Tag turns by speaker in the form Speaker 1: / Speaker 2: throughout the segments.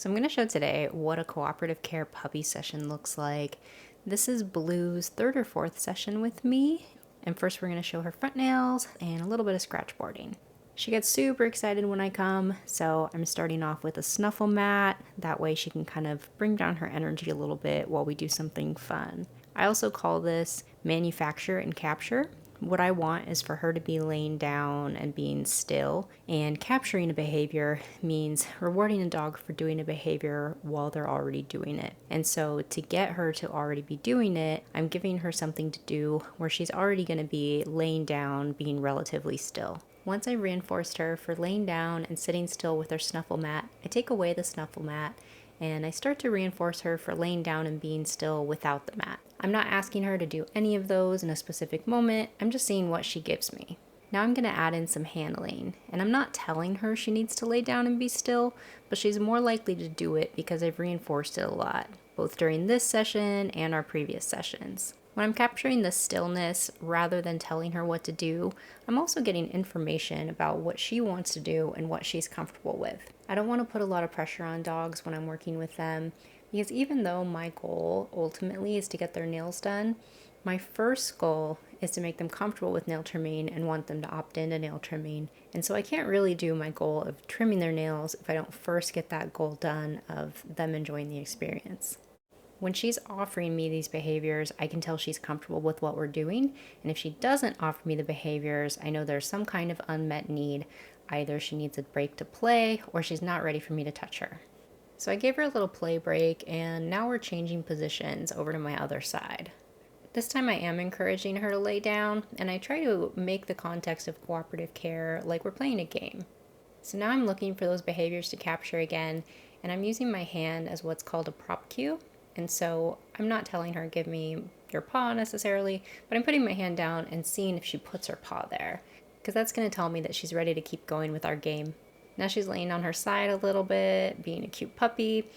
Speaker 1: So I'm going to show today what a cooperative care puppy session looks like. This is Blue's third or fourth session with me. And first we're going to show her front nails and a little bit of scratchboarding. She gets super excited when I come, so I'm starting off with a Snuffle mat. That way she can kind of bring down her energy a little bit while we do something fun. I also call this manufacture and capture. What I want is for her to be laying down and being still, and capturing a behavior means rewarding a dog for doing a behavior while they're already doing it. And so to get her to already be doing it, I'm giving her something to do where she's already going to be laying down, being relatively still. Once I reinforced her for laying down and sitting still with her Snuffle mat, I take away the Snuffle mat and I start to reinforce her for laying down and being still without the mat. I'm not asking her to do any of those in a specific moment, I'm just seeing what she gives me. Now I'm going to add in some handling, and I'm not telling her she needs to lay down and be still, but she's more likely to do it because I've reinforced it a lot, both during this session and our previous sessions. When I'm capturing the stillness rather than telling her what to do, I'm also getting information about what she wants to do and what she's comfortable with. I don't want to put a lot of pressure on dogs when I'm working with them, because even though my goal ultimately is to get their nails done, my first goal is to make them comfortable with nail trimming and want them to opt into nail trimming. And so I can't really do my goal of trimming their nails if I don't first get that goal done of them enjoying the experience. When she's offering me these behaviors, I can tell she's comfortable with what we're doing. And if she doesn't offer me the behaviors, I know there's some kind of unmet need. Either she needs a break to play or she's not ready for me to touch her. So I gave her a little play break, and now we're changing positions over to my other side. This time I am encouraging her to lay down, and I try to make the context of cooperative care like we're playing a game. So now I'm looking for those behaviors to capture again, and I'm using my hand as what's called a prop cue. And so I'm not telling her, give me your paw necessarily, but I'm putting my hand down and seeing if she puts her paw there, because that's going to tell me that she's ready to keep going with our game. Now she's laying on her side a little bit, being a cute puppy,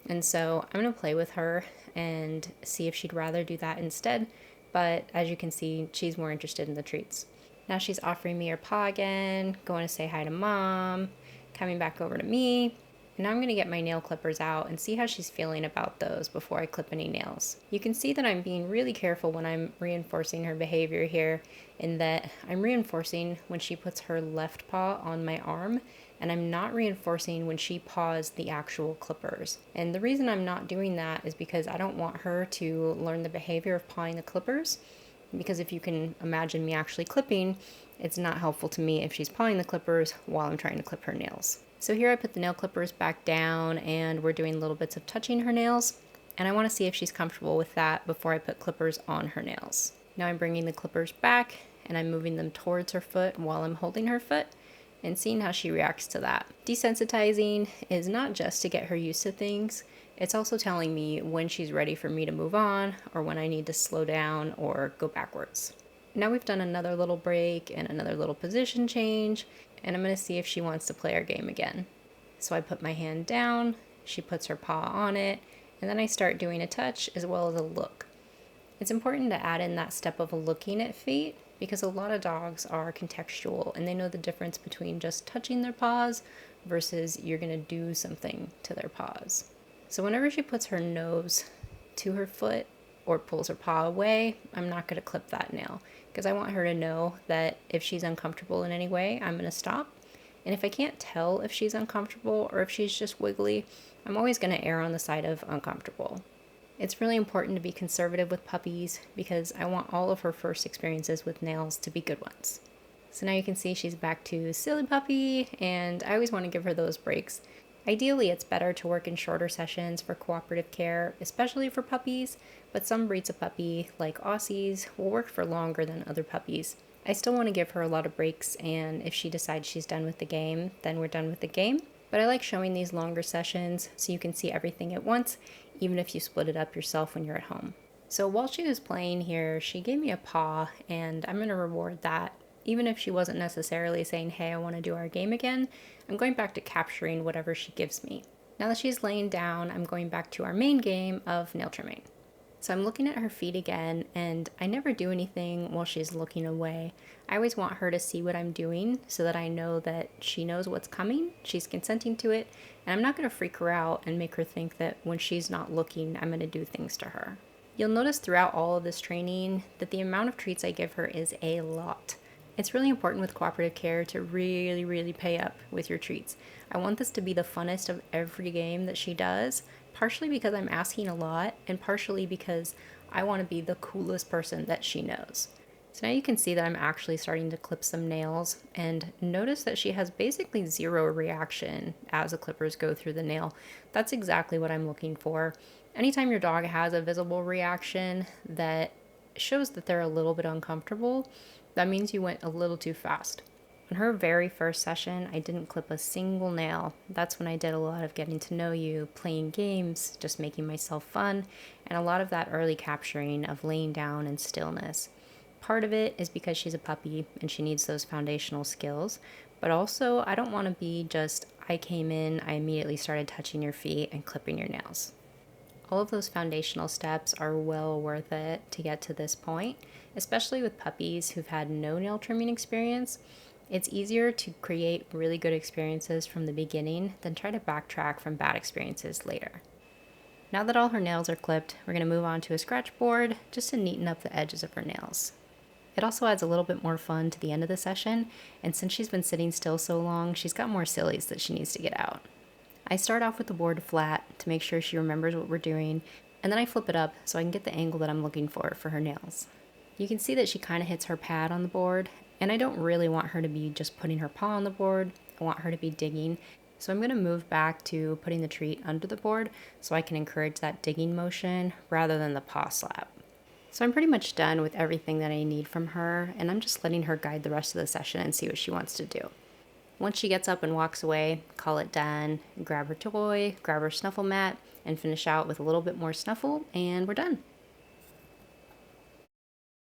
Speaker 1: and so I'm going to play with her and see if she'd rather do that instead, but as you can see, she's more interested in the treats. Now she's offering me her paw again, going to say hi to mom, coming back over to me. And now I'm going to get my nail clippers out and see how she's feeling about those before I clip any nails. You can see that I'm being really careful when I'm reinforcing her behavior here, in that I'm reinforcing when she puts her left paw on my arm, and I'm not reinforcing when she paws the actual clippers. And the reason I'm not doing that is because I don't want her to learn the behavior of pawing the clippers, because if you can imagine me actually clipping, it's not helpful to me if she's pawing the clippers while I'm trying to clip her nails. So here I put the nail clippers back down, and we're doing little bits of touching her nails, and I want to see if she's comfortable with that before I put clippers on her nails. Now I'm bringing the clippers back, and I'm moving them towards her foot while I'm holding her foot and seeing how she reacts to that. Desensitizing is not just to get her used to things, it's also telling me when she's ready for me to move on or when I need to slow down or go backwards. Now we've done another little break and another little position change, and I'm going to see if she wants to play our game again. So I put my hand down, she puts her paw on it, and then I start doing a touch as well as a look. It's important to add in that step of looking at feet, because a lot of dogs are contextual and they know the difference between just touching their paws versus you're going to do something to their paws. So whenever she puts her nose to her foot or pulls her paw away, I'm not going to clip that nail, because I want her to know that if she's uncomfortable in any way, I'm going to stop. And if I can't tell if she's uncomfortable or if she's just wiggly, I'm always going to err on the side of uncomfortable. It's really important to be conservative with puppies because I want all of her first experiences with nails to be good ones. So now you can see she's back to silly puppy, and I always want to give her those breaks. Ideally, it's better to work in shorter sessions for cooperative care, especially for puppies, but some breeds of puppy, like Aussies, will work for longer than other puppies. I still want to give her a lot of breaks, and if she decides she's done with the game, then we're done with the game. But I like showing these longer sessions so you can see everything at once, even if you split it up yourself when you're at home. So while she was playing here, she gave me a paw, and I'm going to reward that. Even if she wasn't necessarily saying, hey, I want to do our game again, I'm going back to capturing whatever she gives me. Now that she's laying down, I'm going back to our main game of nail trimming. So I'm looking at her feet again, and I never do anything while she's looking away. I always want her to see what I'm doing so that I know that she knows what's coming, she's consenting to it, and I'm not going to freak her out and make her think that when she's not looking, I'm going to do things to her. You'll notice throughout all of this training that the amount of treats I give her is a lot. It's really important with cooperative care to really pay up with your treats. I want this to be the funnest of every game that she does, partially because I'm asking a lot, and partially because I want to be the coolest person that she knows. So now you can see that I'm actually starting to clip some nails, and notice that she has basically zero reaction as the clippers go through the nail. That's exactly what I'm looking for. Anytime your dog has a visible reaction that shows that they're a little bit uncomfortable, that means you went a little too fast. On her very first session, I didn't clip a single nail. That's when I did a lot of getting to know you, playing games, just making myself fun, and a lot of that early capturing of laying down and stillness. Part of it is because she's a puppy and she needs those foundational skills, but also I don't want to be just, I came in, I immediately started touching your feet and clipping your nails. All of those foundational steps are well worth it to get to this point, especially with puppies who've had no nail trimming experience. It's easier to create really good experiences from the beginning than try to backtrack from bad experiences later. Now that all her nails are clipped, we're going to move on to a scratch board just to neaten up the edges of her nails. It also adds a little bit more fun to the end of the session, and since she's been sitting still so long, she's got more sillies that she needs to get out. I start off with the board flat to make sure she remembers what we're doing, and then I flip it up so I can get the angle that I'm looking for her nails. You can see that she kind of hits her pad on the board, and I don't really want her to be just putting her paw on the board. I want her to be digging, so I'm going to move back to putting the treat under the board so I can encourage that digging motion rather than the paw slap. So I'm pretty much done with everything that I need from her, and I'm just letting her guide the rest of the session and see what she wants to do. Once she gets up and walks away, call it done, grab her toy, grab her snuffle mat, and finish out with a little bit more snuffle, and we're done.